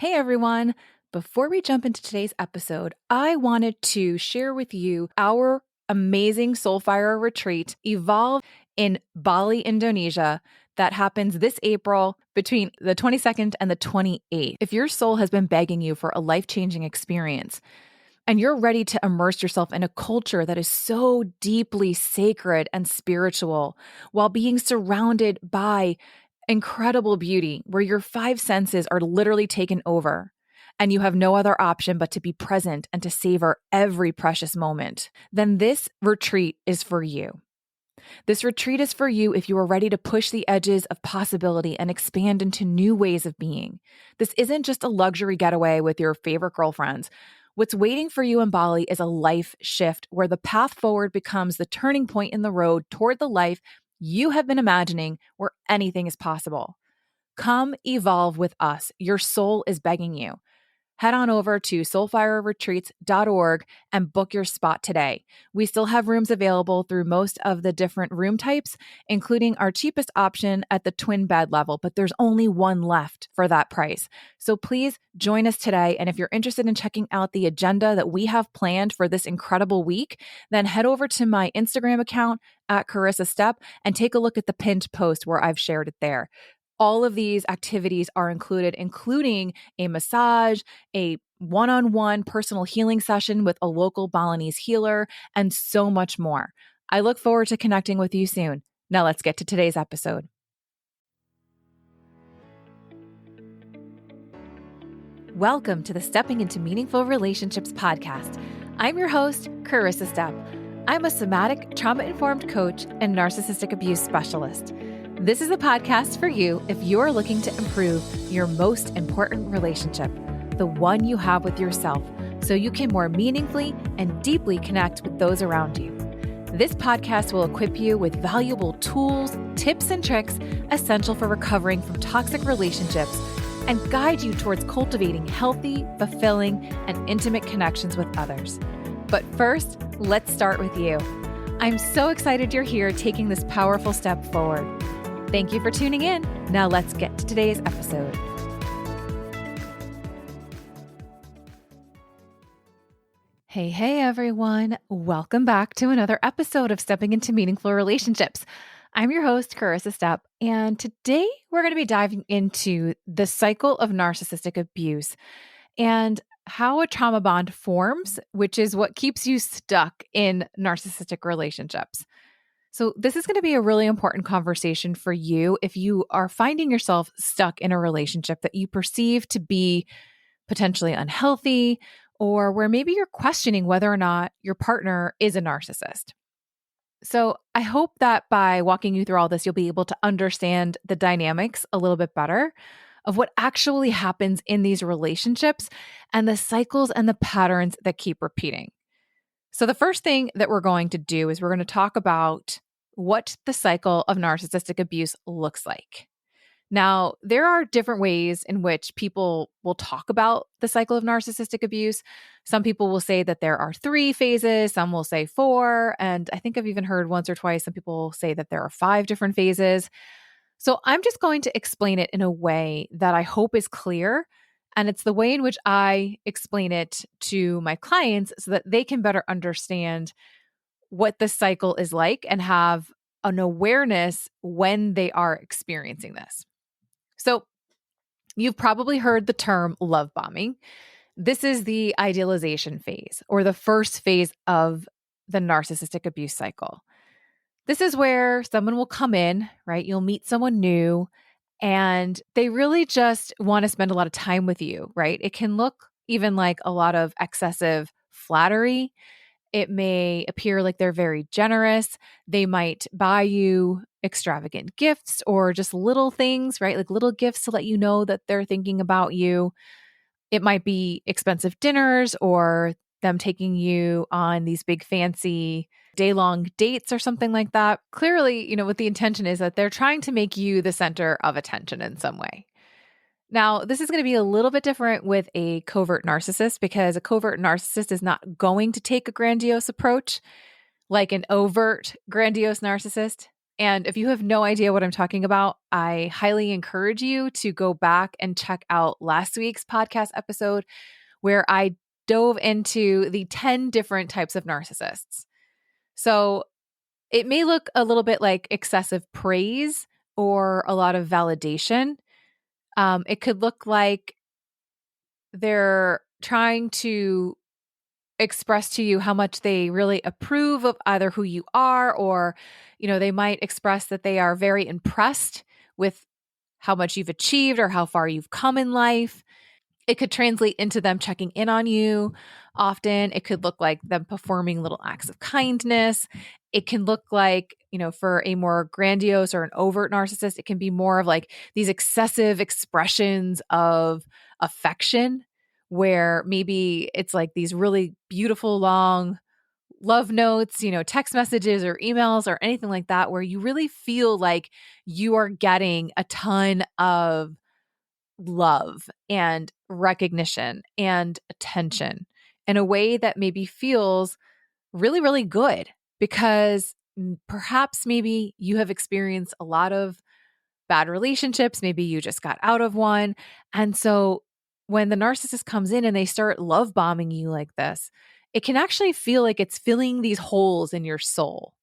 Hey everyone! Before we jump into today's episode, I wanted to share with you our amazing Soulfire retreat, Evolve in Bali, Indonesia, that happens this April between the 22nd and the 28th. If your soul has been begging you for a life-changing experience, and you're ready to immerse yourself in a culture that is so deeply sacred and spiritual while being surrounded by incredible beauty, where your five senses are literally taken over and you have no other option but to be present and to savor every precious moment, then this retreat is for you. This retreat is for you if you are ready to push the edges of possibility and expand into new ways of being. This isn't just a luxury getaway with your favorite girlfriends. What's waiting for you in Bali is a life shift where the path forward becomes the turning point in the road toward the life you have been imagining, where anything is possible. Come evolve with us. Your soul is begging you. Head on over to soulfireretreats.org and book your spot today. We still have rooms available through most of the different room types, including our cheapest option at the twin bed level, but there's only one left for that price. So please join us today. And if you're interested in checking out the agenda that we have planned for this incredible week, then head over to my Instagram account at Carissa Step and take a look at the pinned post where I've shared it there. All of these activities are included, including a massage, a one-on-one personal healing session with a local Balinese healer, and so much more. I look forward to connecting with you soon. Now let's get to today's episode. Welcome to the Stepping into Meaningful Relationships podcast. I'm your host, Carissa Step. I'm a somatic, trauma-informed coach and narcissistic abuse specialist. This is a podcast for you if you're looking to improve your most important relationship, the one you have with yourself, so you can more meaningfully and deeply connect with those around you. This podcast will equip you with valuable tools, tips, and tricks essential for recovering from toxic relationships and guide you towards cultivating healthy, fulfilling, and intimate connections with others. But first, let's start with you. I'm so excited you're here taking this powerful step forward. Thank you for tuning in. Now let's get to today's episode. Hey everyone. Welcome back to another episode of Stepping into Meaningful Relationships. I'm your host, Carissa Step, and today we're going to be diving into the cycle of narcissistic abuse and how a trauma bond forms, which is what keeps you stuck in narcissistic relationships. So this is going to be a really important conversation for you if you are finding yourself stuck in a relationship that you perceive to be potentially unhealthy, or where maybe you're questioning whether or not your partner is a narcissist. So I hope that by walking you through all this, you'll be able to understand the dynamics a little bit better of what actually happens in these relationships and the cycles and the patterns that keep repeating. So the first thing that we're going to do is we're going to talk about what the cycle of narcissistic abuse looks like. Now, there are different ways in which people will talk about the cycle of narcissistic abuse. Some people will say that there are 3 phases, some will say 4, and I think I've even heard once or twice some people say that there are 5 different phases. So I'm just going to explain it in a way that I hope is clear. And it's the way in which I explain it to my clients so that they can better understand what the cycle is like and have an awareness when they are experiencing this. So you've probably heard the term love bombing. This is the idealization phase or the first phase of the narcissistic abuse cycle. This is where someone will come in, right? You'll meet someone new and they really just want to spend a lot of time with you, right? It can look even like a lot of excessive flattery. It may appear like they're very generous. They might buy you extravagant gifts or just little things, right? Like little gifts to let you know that they're thinking about you. It might be expensive dinners or them taking you on these big fancy day-long dates or something like that. Clearly, what the intention is that they're trying to make you the center of attention in some way. Now, this is going to be a little bit different with a covert narcissist because a covert narcissist is not going to take a grandiose approach like an overt grandiose narcissist. And if you have no idea what I'm talking about, I highly encourage you to go back and check out last week's podcast episode where I dove into the 10 different types of narcissists. So it may look a little bit like excessive praise or a lot of validation. It could look like they're trying to express to you how much they really approve of either who you are, or they might express that they are very impressed with how much you've achieved or how far you've come in life. It could translate into them checking in on you often. It could look like them performing little acts of kindness. It can look like, for a more grandiose or an overt narcissist, it can be more of like these excessive expressions of affection, where maybe it's like these really beautiful long love notes, text messages or emails or anything like that, where you really feel like you are getting a ton of love and recognition and attention in a way that maybe feels really, really good, because perhaps maybe you have experienced a lot of bad relationships. Maybe you just got out of one. And so when the narcissist comes in and they start love bombing you like this, it can actually feel like it's filling these holes in your soul.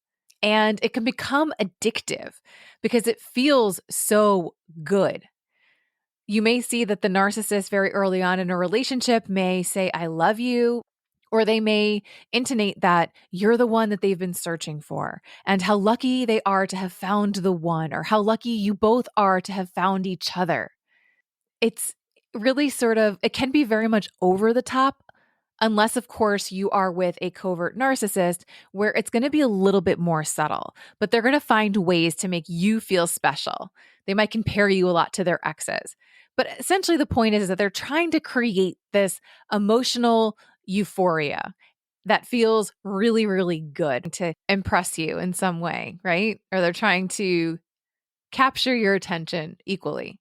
And it can become addictive because it feels so good. You may see that the narcissist very early on in a relationship may say, I love you, or they may intonate that you're the one that they've been searching for, and how lucky they are to have found the one, or how lucky you both are to have found each other. It's really it can be very much over the top, unless, of course, you are with a covert narcissist where it's going to be a little bit more subtle, but they're going to find ways to make you feel special. They might compare you a lot to their exes. But essentially, the point is that they're trying to create this emotional euphoria that feels really, really good to impress you in some way, right? Or they're trying to capture your attention equally.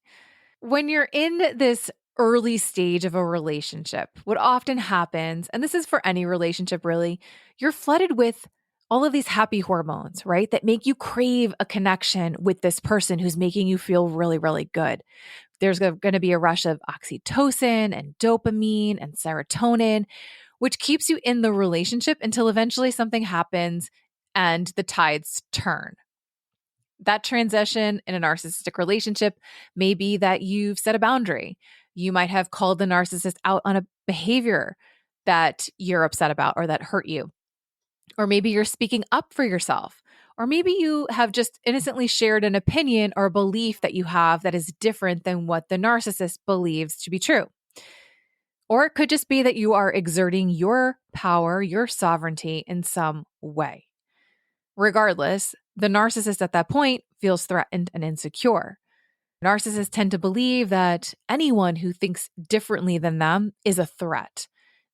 When you're in this early stage of a relationship, what often happens, and this is for any relationship really, you're flooded with all of these happy hormones, right? That make you crave a connection with this person who's making you feel really, really good. There's going to be a rush of oxytocin and dopamine and serotonin, which keeps you in the relationship until eventually something happens and the tides turn. That transition in a narcissistic relationship may be that you've set a boundary. You might have called the narcissist out on a behavior that you're upset about or that hurt you. Or maybe you're speaking up for yourself. Or maybe you have just innocently shared an opinion or a belief that you have that is different than what the narcissist believes to be true. Or it could just be that you are exerting your power, your sovereignty in some way. Regardless, the narcissist at that point feels threatened and insecure. Narcissists tend to believe that anyone who thinks differently than them is a threat.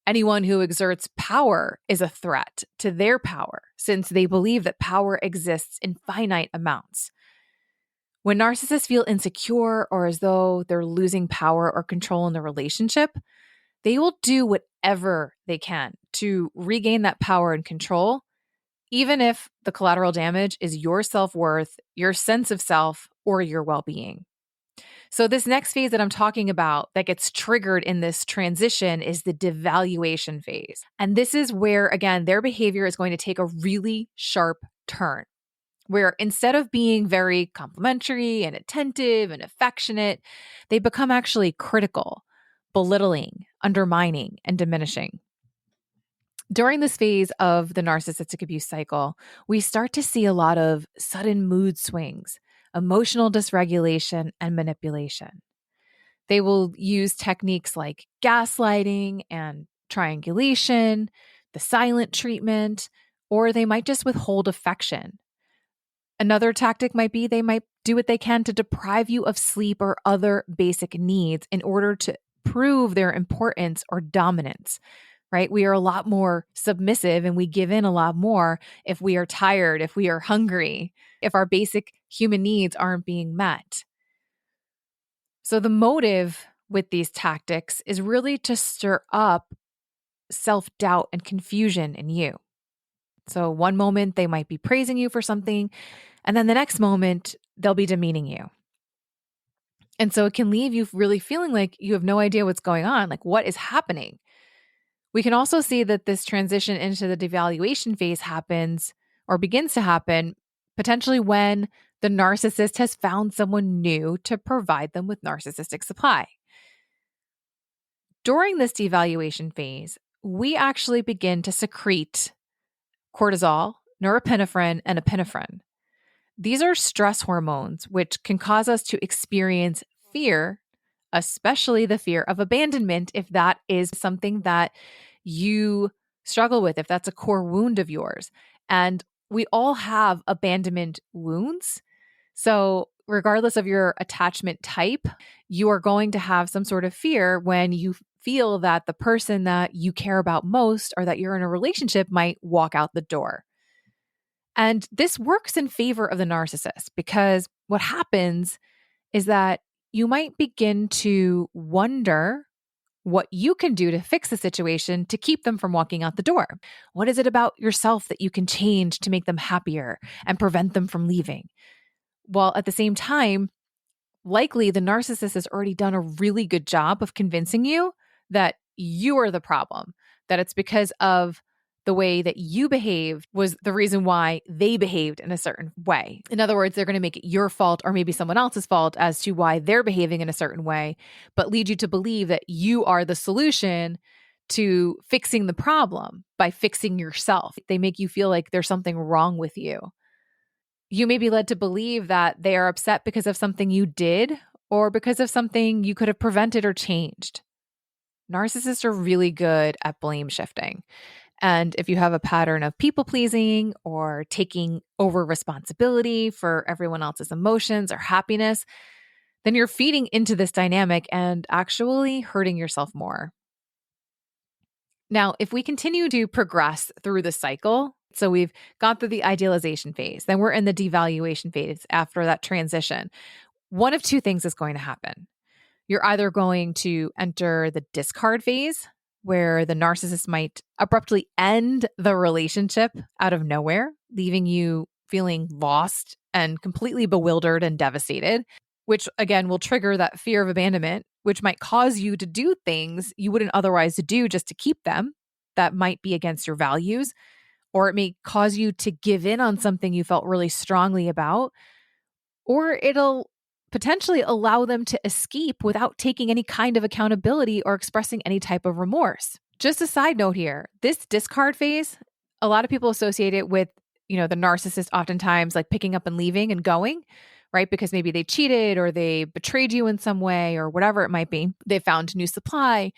Anyone who exerts power is a threat to their power, since they believe that power exists in finite amounts. When narcissists feel insecure or as though they're losing power or control in the relationship, they will do whatever they can to regain that power and control, even if the collateral damage is your self-worth, your sense of self, or your well-being. So this next phase that I'm talking about that gets triggered in this transition is the devaluation phase. And this is where, again, their behavior is going to take a really sharp turn, where instead of being very complimentary and attentive and affectionate, they become actually critical, belittling, undermining, and diminishing. During this phase of the narcissistic abuse cycle, we start to see a lot of sudden mood swings, emotional dysregulation, and manipulation. They will use techniques like gaslighting and triangulation, the silent treatment, or they might just withhold affection. Another tactic might be they might do what they can to deprive you of sleep or other basic needs in order to prove their importance or dominance. Right? We are a lot more submissive and we give in a lot more if we are tired, if we are hungry, if our basic human needs aren't being met. So the motive with these tactics is really to stir up self-doubt and confusion in you. So one moment they might be praising you for something, And then the next moment, they'll be demeaning you. And so it can leave you really feeling like you have no idea what's going on, like what is happening. We can also see that this transition into the devaluation phase happens or begins to happen potentially when the narcissist has found someone new to provide them with narcissistic supply. During this devaluation phase, we actually begin to secrete cortisol, norepinephrine, and epinephrine. These are stress hormones, which can cause us to experience fear, especially the fear of abandonment, if that is something that you struggle with, if that's a core wound of yours. And we all have abandonment wounds. So, regardless of your attachment type, you are going to have some sort of fear when you feel that the person that you care about most or that you're in a relationship might walk out the door. And this works in favor of the narcissist because what happens is that you might begin to wonder what you can do to fix the situation to keep them from walking out the door. What is it about yourself that you can change to make them happier and prevent them from leaving? While at the same time, likely the narcissist has already done a really good job of convincing you that you are the problem, that it's because of the way that you behaved was the reason why they behaved in a certain way. In other words, they're going to make it your fault or maybe someone else's fault as to why they're behaving in a certain way, but lead you to believe that you are the solution to fixing the problem by fixing yourself. They make you feel like there's something wrong with you. You may be led to believe that they are upset because of something you did or because of something you could have prevented or changed. Narcissists are really good at blame shifting. And if you have a pattern of people pleasing or taking over responsibility for everyone else's emotions or happiness, then you're feeding into this dynamic and actually hurting yourself more. Now, if we continue to progress through the cycle, so we've gone through the idealization phase, then we're in the devaluation phase after that transition. One of two things is going to happen. You're either going to enter the discard phase, where the narcissist might abruptly end the relationship out of nowhere, leaving you feeling lost and completely bewildered and devastated, which again will trigger that fear of abandonment, which might cause you to do things you wouldn't otherwise do just to keep them that might be against your values, or it may cause you to give in on something you felt really strongly about, or it'll potentially allow them to escape without taking any kind of accountability or expressing any type of remorse. Just a side note here, this discard phase, a lot of people associate it with, the narcissist oftentimes like picking up and leaving and going, right? Because maybe they cheated or they betrayed you in some way or whatever it might be. They found new supply.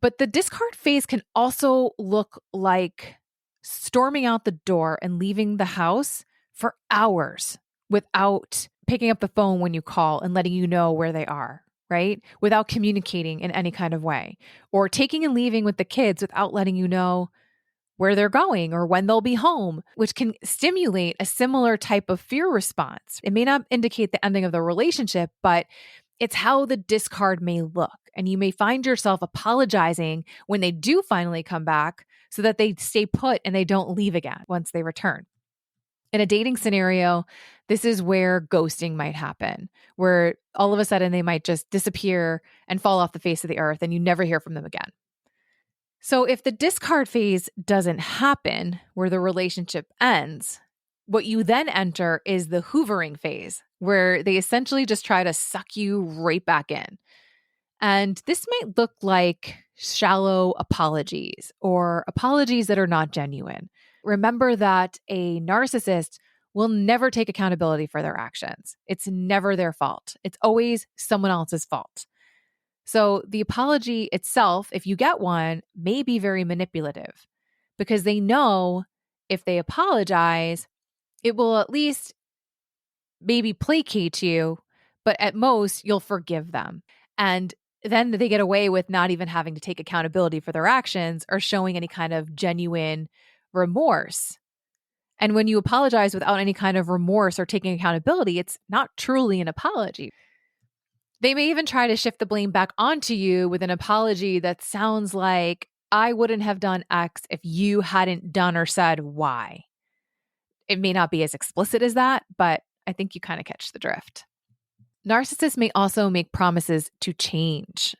But the discard phase can also look like storming out the door and leaving the house for hours without picking up the phone when you call and letting you know where they are, right? Without communicating in any kind of way, or taking and leaving with the kids without letting you know where they're going or when they'll be home, which can stimulate a similar type of fear response. It may not indicate the ending of the relationship, but it's how the discard may look. And you may find yourself apologizing when they do finally come back so that they stay put and they don't leave again once they return. In a dating scenario, this is where ghosting might happen, where all of a sudden they might just disappear and fall off the face of the earth and you never hear from them again. So if the discard phase doesn't happen, where the relationship ends, what you then enter is the hoovering phase, where they essentially just try to suck you right back in. And this might look like shallow apologies or apologies that are not genuine. Remember that a narcissist will never take accountability for their actions. It's never their fault. It's always someone else's fault. So the apology itself, if you get one, may be very manipulative because they know if they apologize, it will at least maybe placate you, but at most you'll forgive them. And then they get away with not even having to take accountability for their actions or showing any kind of genuine remorse. And when you apologize without any kind of remorse or taking accountability, it's not truly an apology. They may even try to shift the blame back onto you with an apology that sounds like, I wouldn't have done X if you hadn't done or said Y. It may not be as explicit as that, but I think you kind of catch the drift. Narcissists may also make promises to change.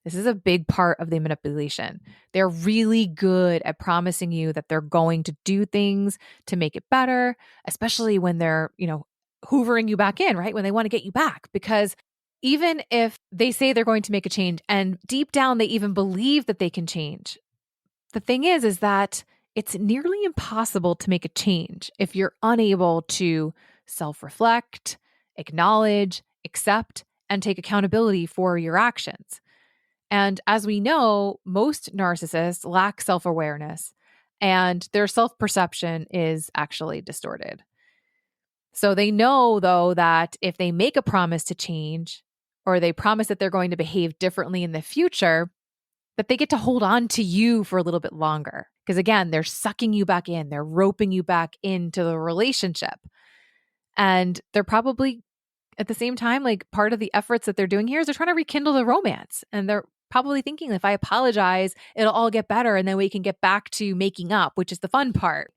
This is a big part of the manipulation. They're really good at promising you that they're going to do things to make it better, especially when they're, hoovering you back in, right? When they want to get you back. Because even if they say they're going to make a change and deep down they even believe that they can change, the thing is that it's nearly impossible to make a change if you're unable to self-reflect, acknowledge, accept, and take accountability for your actions. And as we know, most narcissists lack self-awareness and their self-perception is actually distorted. So they know, though, that if they make a promise to change or they promise that they're going to behave differently in the future, that they get to hold on to you for a little bit longer. Because again, they're sucking you back in, they're roping you back into the relationship. And they're probably at the same time, like part of the efforts that they're doing here is they're trying to rekindle the romance. And they're probably thinking, if I apologize, it'll all get better. And then we can get back to making up, which is the fun part.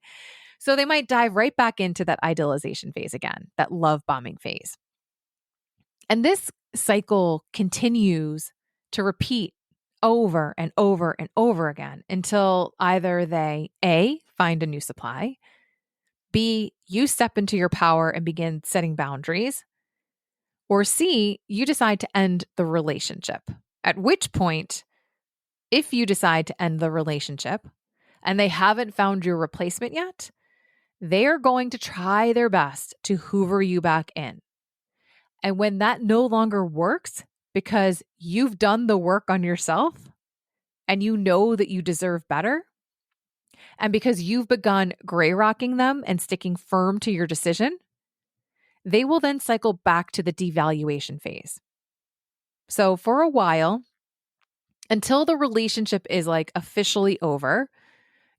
So they might dive right back into that idealization phase again, that love bombing phase. And this cycle continues to repeat over and over and over again until either they A, find a new supply, B, you step into your power and begin setting boundaries, or C, you decide to end the relationship. At which point, if you decide to end the relationship and they haven't found your replacement yet, they are going to try their best to hoover you back in. And when that no longer works because you've done the work on yourself and you know that you deserve better, and because you've begun gray rocking them and sticking firm to your decision, they will then cycle back to the devaluation phase. So for a while, until the relationship is like officially over,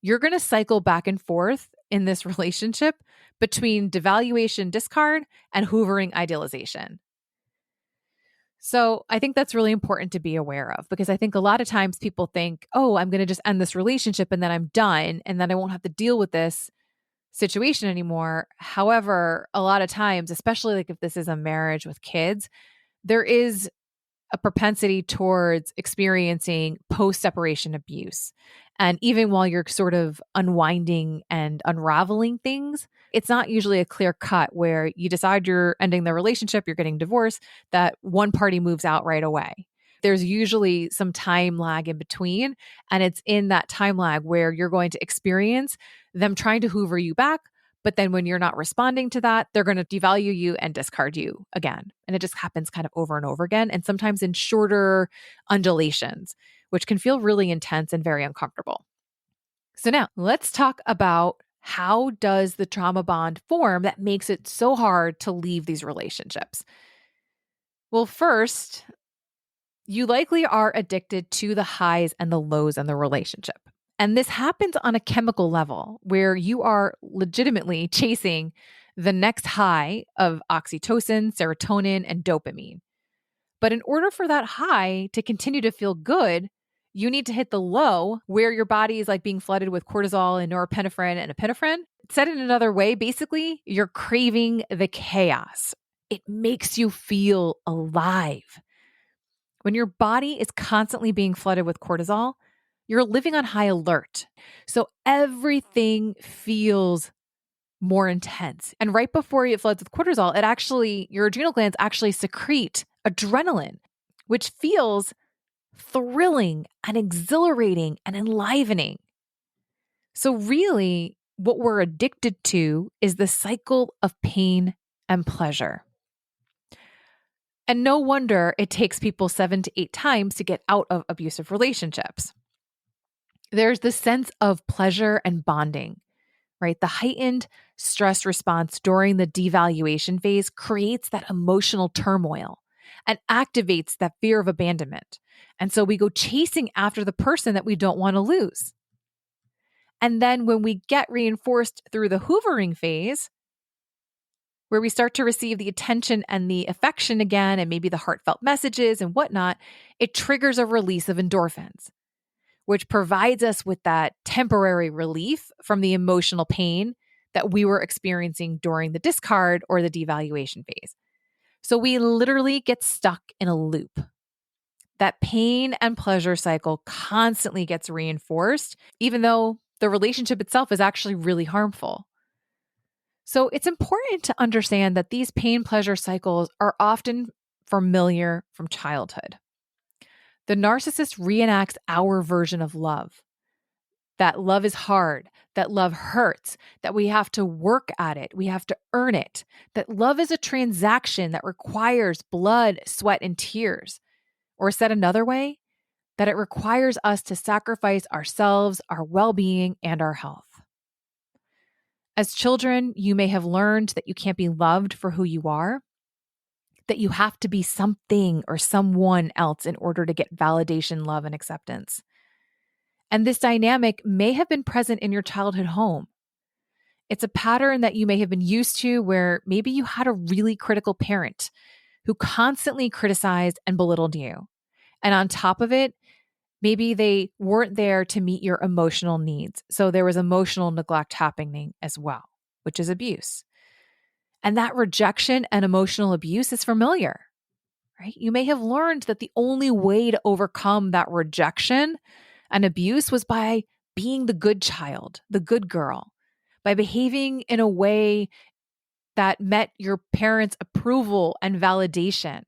you're going to cycle back and forth in this relationship between devaluation discard and hoovering idealization. So I think that's really important to be aware of, because I think a lot of times people think, oh, I'm going to just end this relationship and then I'm done and then I won't have to deal with this situation anymore. However, a lot of times, especially like if this is a marriage with kids, there is a propensity towards experiencing post-separation abuse. And even while you're sort of unwinding and unraveling things, it's not usually a clear cut where you decide you're ending the relationship, you're getting divorced, that one party moves out right away. There's usually some time lag in between. And it's in that time lag where you're going to experience them trying to hoover you back. But then when you're not responding to that, they're going to devalue you and discard you again. And it just happens kind of over and over again. And sometimes in shorter undulations, which can feel really intense and very uncomfortable. So now let's talk about how does the trauma bond form that makes it so hard to leave these relationships? Well, first, you likely are addicted to the highs and the lows in the relationship. And this happens on a chemical level where you are legitimately chasing the next high of oxytocin, serotonin, and dopamine. But in order for that high to continue to feel good, you need to hit the low where your body is like being flooded with cortisol and norepinephrine and epinephrine. Said in another way, basically, you're craving the chaos. It makes you feel alive. When your body is constantly being flooded with cortisol, you're living on high alert. So everything feels more intense. And right before it floods with cortisol, your adrenal glands actually secrete adrenaline, which feels thrilling and exhilarating and enlivening. So really, what we're addicted to is the cycle of pain and pleasure. And no wonder it takes people 7 to 8 times to get out of abusive relationships. There's this sense of pleasure and bonding, right? The heightened stress response during the devaluation phase creates that emotional turmoil and activates that fear of abandonment. And so we go chasing after the person that we don't want to lose. And then when we get reinforced through the hoovering phase, where we start to receive the attention and the affection again, and maybe the heartfelt messages and whatnot, it triggers a release of endorphins, which provides us with that temporary relief from the emotional pain that we were experiencing during the discard or the devaluation phase. So we literally get stuck in a loop. That pain and pleasure cycle constantly gets reinforced, even though the relationship itself is actually really harmful. So it's important to understand that these pain pleasure cycles are often familiar from childhood. The narcissist reenacts our version of love. That love is hard, that love hurts, that we have to work at it, we have to earn it, that love is a transaction that requires blood, sweat, and tears. Or said another way, that it requires us to sacrifice ourselves, our well-being, and our health. As children, you may have learned that you can't be loved for who you are, that you have to be something or someone else in order to get validation, love, and acceptance. And this dynamic may have been present in your childhood home. It's a pattern that you may have been used to where maybe you had a really critical parent who constantly criticized and belittled you. And on top of it, maybe they weren't there to meet your emotional needs. So there was emotional neglect happening as well, which is abuse. And that rejection and emotional abuse is familiar, right? You may have learned that the only way to overcome that rejection and abuse was by being the good child, the good girl, by behaving in a way that met your parents' approval and validation,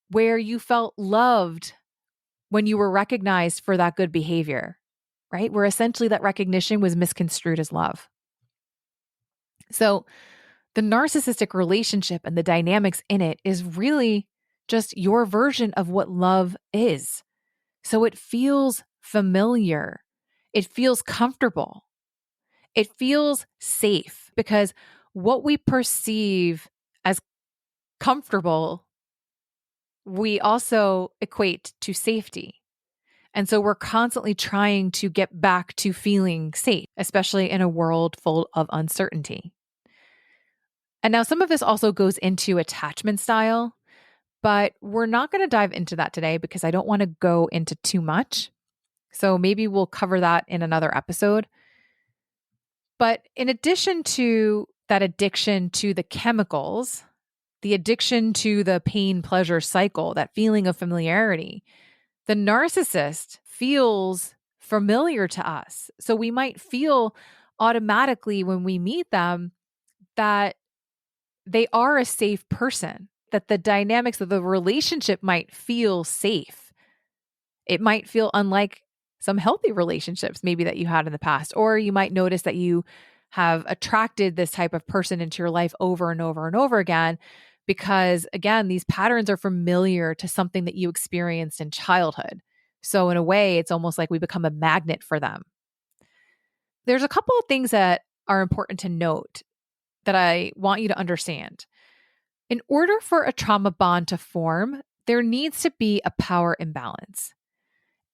where you felt loved when you were recognized for that good behavior, right? Where essentially that recognition was misconstrued as love. So the narcissistic relationship and the dynamics in it is really just your version of what love is. So it feels familiar. It feels comfortable. It feels safe because what we perceive as comfortable, we also equate to safety. And so we're constantly trying to get back to feeling safe, especially in a world full of uncertainty. And now some of this also goes into attachment style, but we're not going to dive into that today because I don't want to go into too much. So maybe we'll cover that in another episode. But in addition to that addiction to the chemicals, the addiction to the pain pleasure cycle, that feeling of familiarity, the narcissist feels familiar to us. So we might feel automatically when we meet them that they are a safe person, that the dynamics of the relationship might feel safe. It might feel unlike some healthy relationships maybe that you had in the past, or you might notice that you have attracted this type of person into your life over and over and over again because, again, these patterns are familiar to something that you experienced in childhood. So in a way, it's almost like we become a magnet for them. There's a couple of things that are important to note that I want you to understand. In order for a trauma bond to form, there needs to be a power imbalance.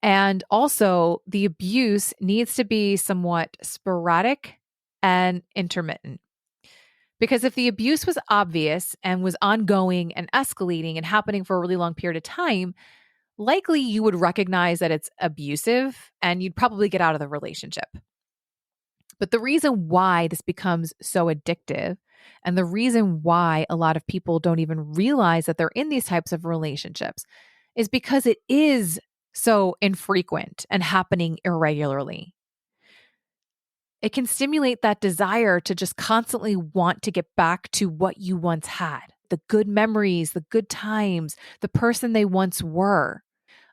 And also, the abuse needs to be somewhat sporadic and intermittent. Because if the abuse was obvious and was ongoing and escalating and happening for a really long period of time, likely you would recognize that it's abusive and you'd probably get out of the relationship. But the reason why this becomes so addictive and the reason why a lot of people don't even realize that they're in these types of relationships is because it is so infrequent and happening irregularly. It can stimulate that desire to just constantly want to get back to what you once had, the good memories, the good times, the person they once were.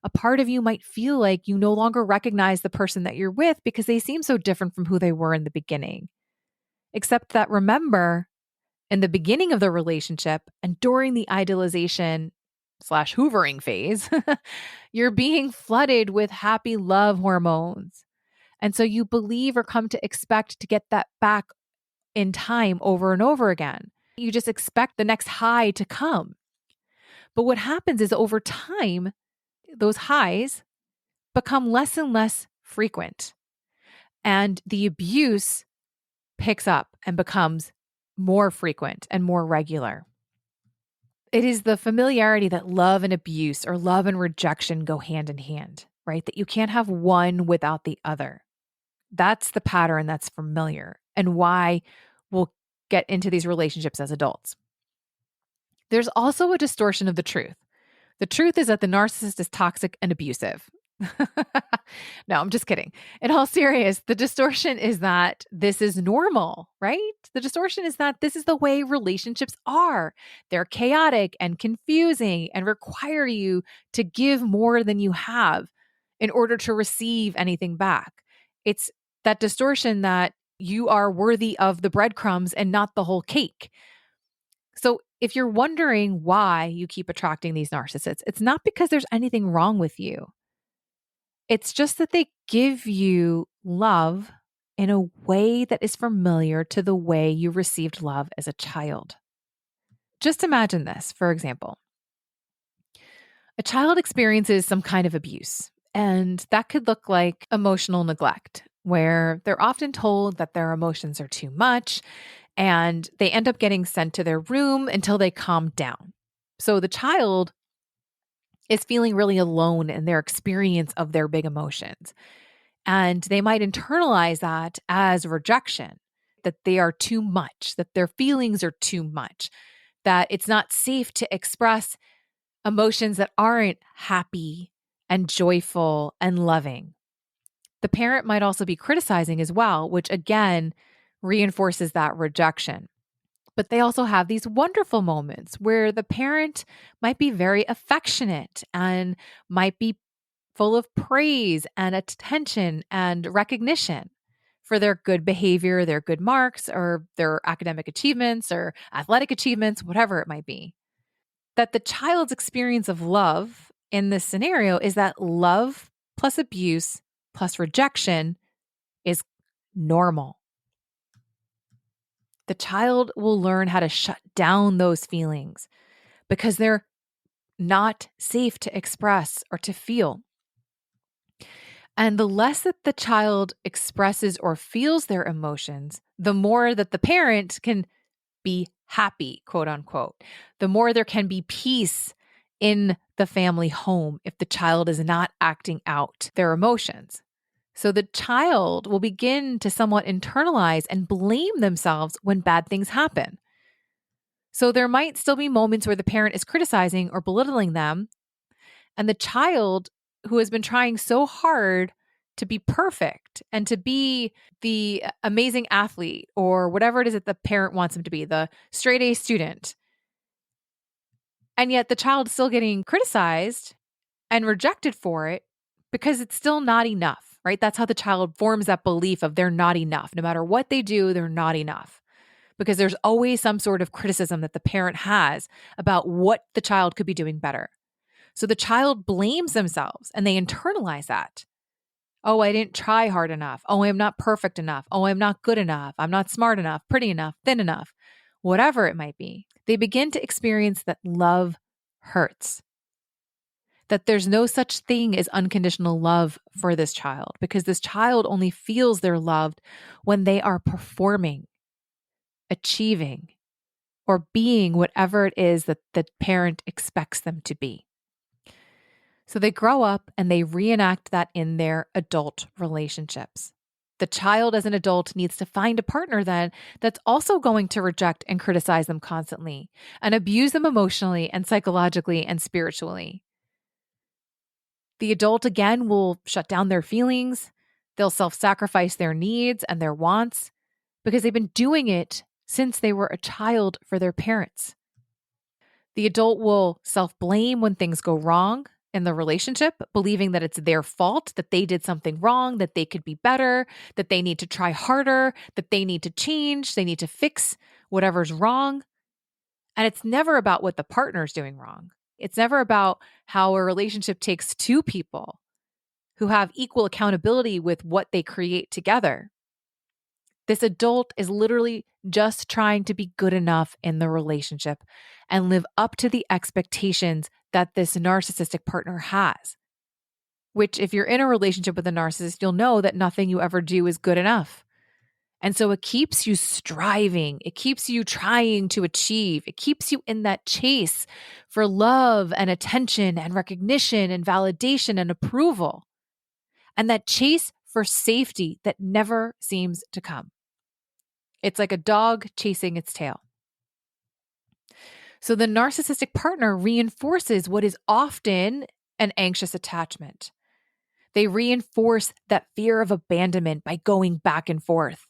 A part of you might feel like you no longer recognize the person that you're with because they seem so different from who they were in the beginning. Except that remember, in the beginning of the relationship and during the idealization / hoovering phase, you're being flooded with happy love hormones. And so you believe or come to expect to get that back in time over and over again. You just expect the next high to come. But what happens is over time, those highs become less and less frequent. And the abuse picks up and becomes more frequent and more regular. It is the familiarity that love and abuse or love and rejection go hand in hand, right? That you can't have one without the other. That's the pattern that's familiar and why we'll get into these relationships as adults. There's also a distortion of the truth. The truth is that the narcissist is toxic and abusive. No, I'm just kidding. In all seriousness, the distortion is that this is normal, right? The distortion is that this is the way relationships are. They're chaotic and confusing and require you to give more than you have in order to receive anything back. It's that distortion that you are worthy of the breadcrumbs and not the whole cake. So if you're wondering why you keep attracting these narcissists, it's not because there's anything wrong with you. It's just that they give you love in a way that is familiar to the way you received love as a child. Just imagine this, for example. A child experiences some kind of abuse, and that could look like emotional neglect, where they're often told that their emotions are too much, and they end up getting sent to their room until they calm down. So the child is feeling really alone in their experience of their big emotions. And they might internalize that as rejection, that they are too much, that their feelings are too much, that it's not safe to express emotions that aren't happy and joyful and loving. The parent might also be criticizing as well, which again reinforces that rejection. But they also have these wonderful moments where the parent might be very affectionate and might be full of praise and attention and recognition for their good behavior, their good marks, or their academic achievements or athletic achievements, whatever it might be. That the child's experience of love in this scenario is that love plus abuse plus rejection is normal. The child will learn how to shut down those feelings because they're not safe to express or to feel. And the less that the child expresses or feels their emotions, the more that the parent can be happy, quote unquote. The more there can be peace in the family home if the child is not acting out their emotions. So the child will begin to somewhat internalize and blame themselves when bad things happen. So there might still be moments where the parent is criticizing or belittling them, and the child who has been trying so hard to be perfect and to be the amazing athlete or whatever it is that the parent wants them to be, the straight A student. And yet the child is still getting criticized and rejected for it because it's still not enough, right? That's how the child forms that belief of they're not enough. No matter what they do, they're not enough. Because there's always some sort of criticism that the parent has about what the child could be doing better. So the child blames themselves and they internalize that. Oh, I didn't try hard enough. Oh, I'm not perfect enough. Oh, I'm not good enough. I'm not smart enough, pretty enough, thin enough, whatever it might be. They begin to experience that love hurts, that there's no such thing as unconditional love for this child because this child only feels they're loved when they are performing, achieving, or being whatever it is that the parent expects them to be. So they grow up and they reenact that in their adult relationships. The child as an adult needs to find a partner then that's also going to reject and criticize them constantly and abuse them emotionally and psychologically and spiritually. The adult again will shut down their feelings. They'll self-sacrifice their needs and their wants because they've been doing it since they were a child for their parents. The adult will self-blame when things go wrong in the relationship, believing that it's their fault, that they did something wrong, that they could be better, that they need to try harder, that they need to change, they need to fix whatever's wrong. And it's never about what the partner's doing wrong. It's never about how a relationship takes two people who have equal accountability with what they create together. This adult is literally just trying to be good enough in the relationship and live up to the expectations that this narcissistic partner has. Which, if you're in a relationship with a narcissist, you'll know that nothing you ever do is good enough. And so it keeps you striving. It keeps you trying to achieve. It keeps you in that chase for love and attention and recognition and validation and approval. And that chase for safety that never seems to come. It's like a dog chasing its tail. So the narcissistic partner reinforces what is often an anxious attachment. They reinforce that fear of abandonment by going back and forth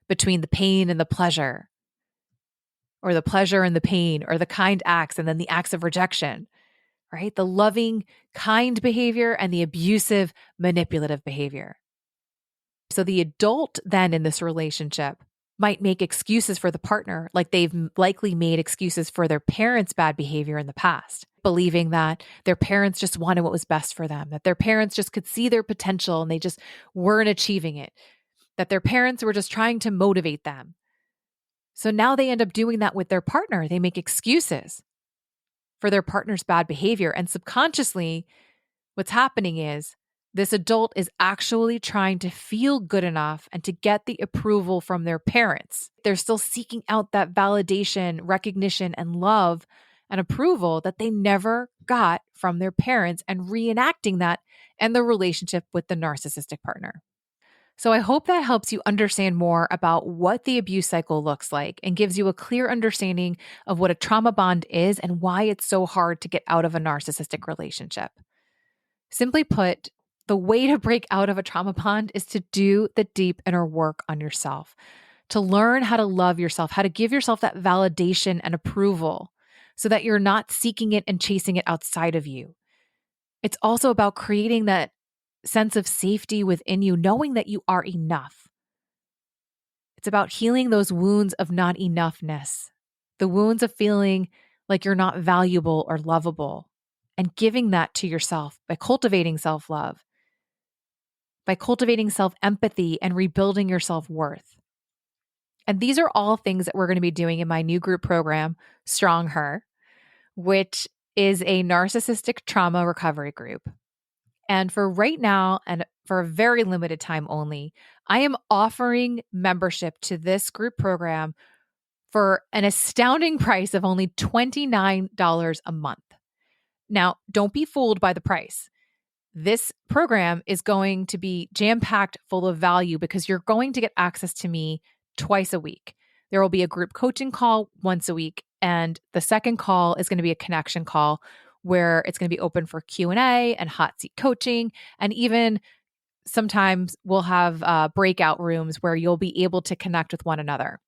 between the pain and the pleasure, or the pleasure and the pain, or the kind acts and then the acts of rejection, right? The loving, kind behavior and the abusive, manipulative behavior. So the adult then in this relationship might make excuses for the partner, like they've likely made excuses for their parents' bad behavior in the past, believing that their parents just wanted what was best for them, that their parents just could see their potential and they just weren't achieving it, that their parents were just trying to motivate them. So now they end up doing that with their partner. They make excuses for their partner's bad behavior. And subconsciously, what's happening is this adult is actually trying to feel good enough and to get the approval from their parents. They're still seeking out that validation, recognition, and love and approval that they never got from their parents and reenacting that in the relationship with the narcissistic partner. So I hope that helps you understand more about what the abuse cycle looks like and gives you a clear understanding of what a trauma bond is and why it's so hard to get out of a narcissistic relationship. Simply put, the way to break out of a trauma bond is to do the deep inner work on yourself, to learn how to love yourself, how to give yourself that validation and approval so that you're not seeking it and chasing it outside of you. It's also about creating that sense of safety within you, knowing that you are enough. It's about healing those wounds of not enoughness, the wounds of feeling like you're not valuable or lovable, and giving that to yourself by cultivating self-love, by cultivating self-empathy and rebuilding your self-worth. And these are all things that we're going to be doing in my new group program, Strong Her, which is a narcissistic trauma recovery group. And for right now, and for a very limited time only, I am offering membership to this group program for an astounding price of only $29 a month. Now, don't be fooled by the price. This program is going to be jam-packed full of value because you're going to get access to me twice a week. There will be a group coaching call once a week, and the second call is going to be a connection call where it's going to be open for Q&A and hot seat coaching, and even sometimes we'll have breakout rooms where you'll be able to connect with one another.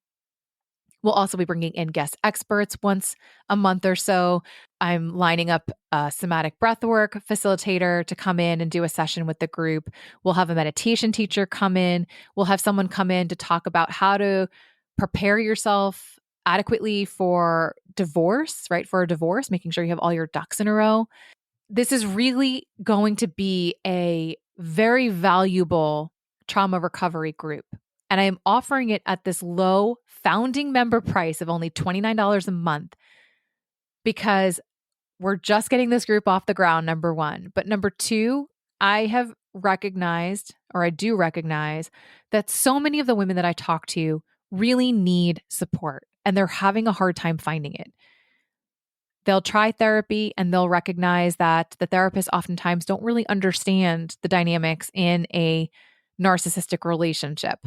We'll also be bringing in guest experts once a month or so. I'm lining up a somatic breathwork facilitator to come in and do a session with the group. We'll have a meditation teacher come in. We'll have someone come in to talk about how to prepare yourself adequately for divorce, right? For a divorce, making sure you have all your ducks in a row. This is really going to be a very valuable trauma recovery group. And I am offering it at this low founding member price of only $29 a month because we're just getting this group off the ground, number one. But number two, I have recognized, or I do recognize, that so many of the women that I talk to really need support and they're having a hard time finding it. They'll try therapy and they'll recognize that the therapists oftentimes don't really understand the dynamics in a narcissistic relationship.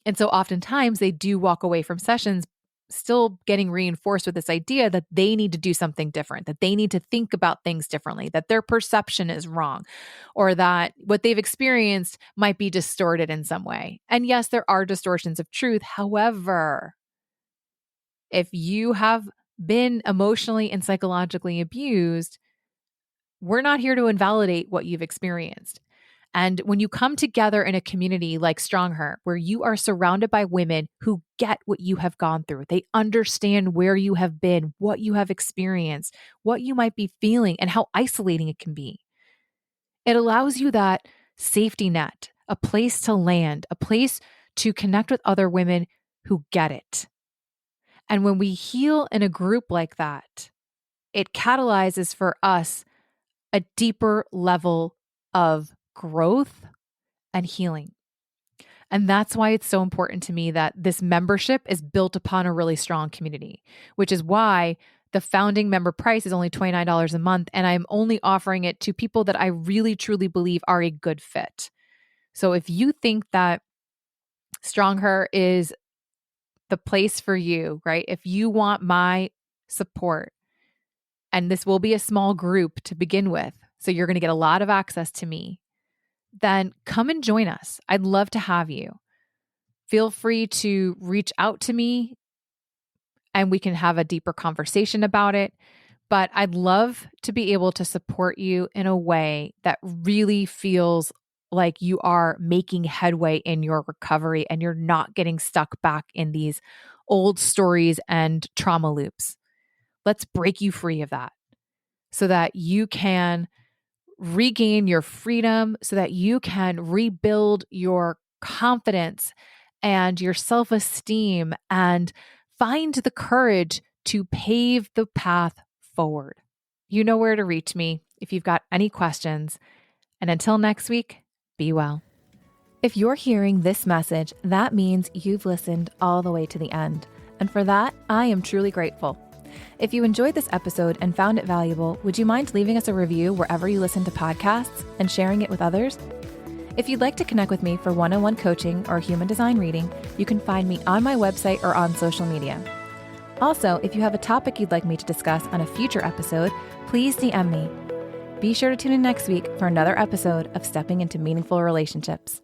And so oftentimes they do walk away from sessions still getting reinforced with this idea that they need to do something different, that they need to think about things differently, that their perception is wrong, or that what they've experienced might be distorted in some way. And yes, there are distortions of truth. However, if you have been emotionally and psychologically abused, we're not here to invalidate what you've experienced. And when you come together in a community like Strong Her, where you are surrounded by women who get what you have gone through, they understand where you have been, what you have experienced, what you might be feeling, and how isolating it can be. It allows you that safety net, a place to land, a place to connect with other women who get it. And when we heal in a group like that, it catalyzes for us a deeper level of growth and healing. And that's why it's so important to me that this membership is built upon a really strong community, which is why the founding member price is only $29 a month. And I'm only offering it to people that I really truly believe are a good fit. So if you think that Strong Her is the place for you, right? If you want my support, and this will be a small group to begin with, so you're going to get a lot of access to me, then come and join us. I'd love to have you. Feel free to reach out to me and we can have a deeper conversation about it. But I'd love to be able to support you in a way that really feels like you are making headway in your recovery and you're not getting stuck back in these old stories and trauma loops. Let's break you free of that so that you can regain your freedom, so that you can rebuild your confidence and your self-esteem and find the courage to pave the path forward. You know where to reach me if you've got any questions. And until next week, be well. If you're hearing this message, that means you've listened all the way to the end. And for that, I am truly grateful. If you enjoyed this episode and found it valuable, would you mind leaving us a review wherever you listen to podcasts and sharing it with others? If you'd like to connect with me for one-on-one coaching or human design reading, you can find me on my website or on social media. Also, if you have a topic you'd like me to discuss on a future episode, please DM me. Be sure to tune in next week for another episode of Stepping into Meaningful Relationships.